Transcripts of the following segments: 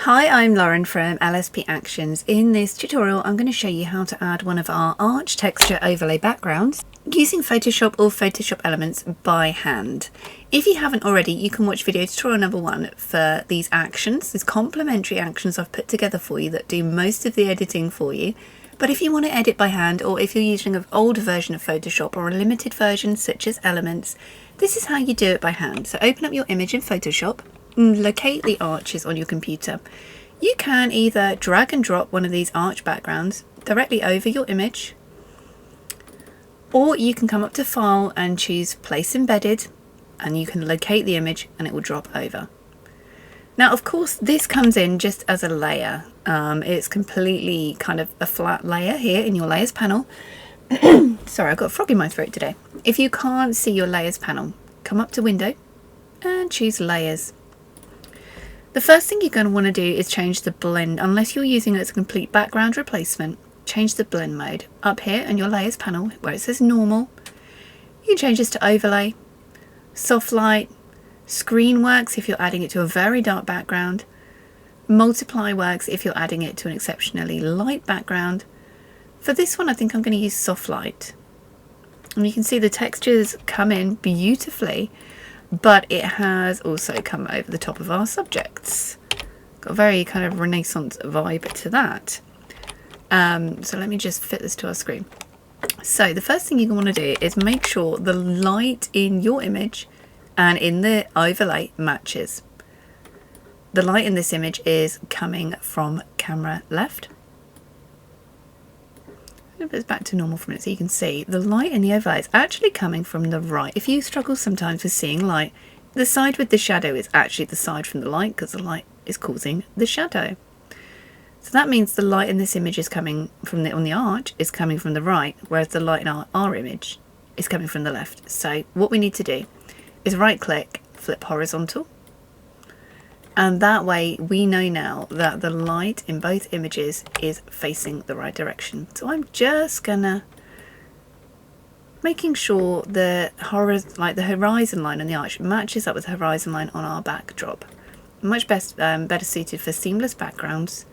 Hi, I'm Lauren from LSP Actions. In this tutorial, I'm going to show you how to add one of our arch texture overlay backgrounds using Photoshop or Photoshop Elements by hand. If you haven't already, you can watch video tutorial number 1 for these actions, these complementary actions I've put together for you that do most of the editing for you. But if you want to edit by hand, or if you're using an older version of Photoshop or a limited version such as Elements, this is how you do it by hand. So open up your image in Photoshop. Locate the arches on your computer. You can either drag and drop one of these arch backgrounds directly over your image, or you can come up to File and choose Place Embedded, and you can locate the image and it will drop over. Now, of course, this comes in just as a layer. It's completely kind of a flat layer here in your Layers panel. Sorry, I've got a frog in my throat today. If you can't see your Layers panel, come up to Window and choose Layers. The first thing you're going to want to do is change the blend. Unless you're using it as a complete background replacement, change the blend mode. Up here in your Layers panel where it says Normal, you can change this to Overlay, Soft Light, Screen works if you're adding it to a very dark background, Multiply works if you're adding it to an exceptionally light background. For this one, I think I'm going to use Soft Light. And you can see the textures come in beautifully, but it has also come over the top of our subjects. Got a very kind of Renaissance vibe to that. So let me just fit this to our screen. So the first thing you want to do is make sure the light in your image and in the overlay matches. The light in this image is coming from camera left. It goes back to normal for a minute so you can see the light in the overlay is actually coming from the right. If you struggle sometimes with seeing light, the side with the shadow is actually the side from the light because the light is causing the shadow. So that means the light in this image is coming from on the arch is coming from the right, whereas the light in our image is coming from the left. So what we need to do is right click, flip horizontal. And that way we know now that the light in both images is facing the right direction. So I'm just gonna making sure the horizon line on the arch matches up with the horizon line on our backdrop. Much better suited for seamless backgrounds.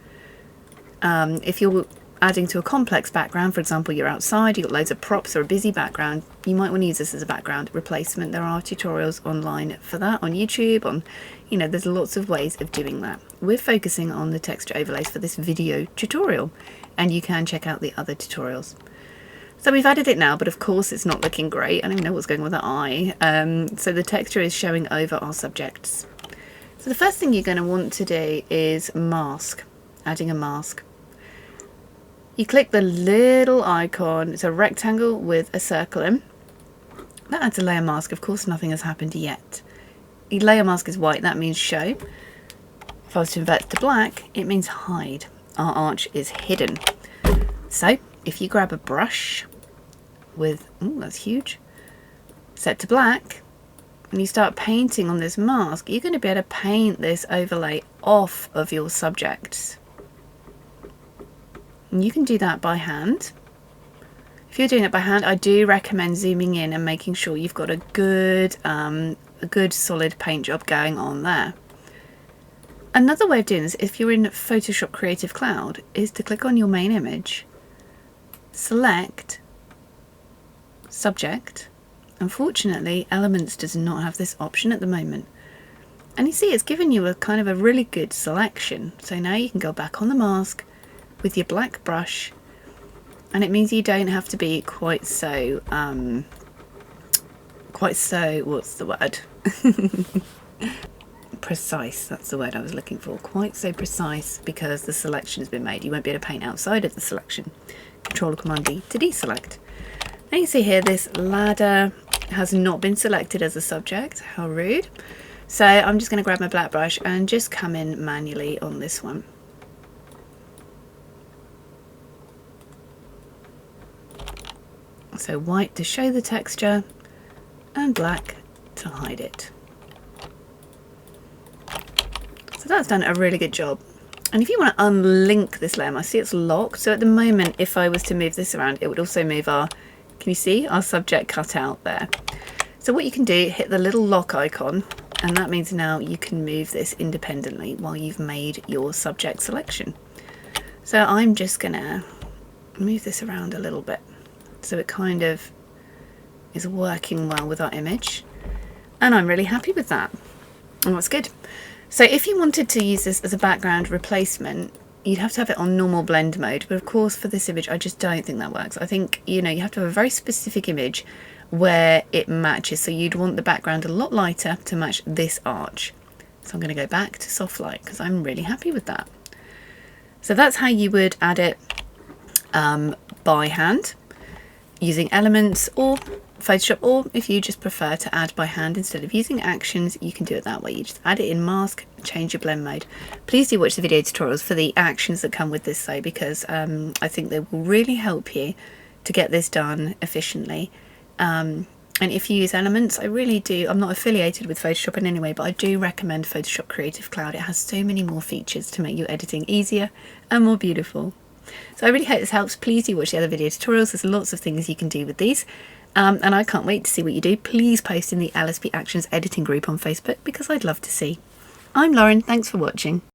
If you're adding to a complex background, for example, you're outside, you've got loads of props or a busy background, you might want to use this as a background replacement. There are tutorials online for that on YouTube, there's lots of ways of doing that. We're focusing on the texture overlays for this video tutorial, and you can check out the other tutorials. So we've added it now, but of course it's not looking great. I don't even know what's going on with that eye. So the texture is showing over our subjects. So the first thing you're going to want to do is mask, adding a mask. You click the little icon, it's a rectangle with a circle in. That adds a layer mask. Of course nothing has happened yet. The layer mask is white, that means show. If I was to invert it to black, it means hide. Our arch is hidden. So if you grab a brush with, that's huge, set to black, and you start painting on this mask, you're going to be able to paint this overlay off of your subjects. And you can do that by hand. If you're doing it by hand, I do recommend zooming in and making sure you've got a good solid paint job going on there. Another way of doing this, if you're in Photoshop Creative Cloud, is to click on your main image, select Subject. Unfortunately, Elements does not have this option at the moment. And you see it's given you a kind of a really good selection. So now you can go back on the mask with your black brush, and it means you don't have to be quite so what's the word? Precise, that's the word I was looking for. Quite so precise, because the selection has been made. You won't be able to paint outside of the selection. Control Command D to deselect. Now you see here this ladder has not been selected as a subject. How rude. So I'm just going to grab my black brush and just come in manually on this one. So white to show the texture and black to hide it. So that's done a really good job. And if you want to unlink this layer, I see it's locked. So at the moment, if I was to move this around, it would also move our, can you see our subject cut out there? So what you can do, hit the little lock icon And that means now you can move this independently while you've made your subject selection. So I'm just gonna move this around a little bit so it kind of is working well with our image, and I'm really happy with that. And that's good. So if you wanted to use this as a background replacement, you'd have to have it on normal blend mode, but of course for this image I just don't think that works. I think, you know, you have to have a very specific image where it matches, so you'd want the background a lot lighter to match this arch. So I'm going to go back to soft light because I'm really happy with that. So that's how you would add it by hand using Elements or Photoshop, or if you just prefer to add by hand instead of using actions, you can do it that way. You just add it in mask, change your blend mode. Please do watch the video tutorials for the actions that come with this though, because I think they will really help you to get this done efficiently. And if you use Elements, I really do, I'm not affiliated with Photoshop in any way, but I do recommend Photoshop Creative Cloud. It has so many more features to make your editing easier and more beautiful. So I really hope this helps. Please do watch the other video tutorials. There's lots of things you can do with these. And I can't wait to see what you do. Please post in the LSP Actions editing group on Facebook because I'd love to see. I'm Lauren, thanks for watching.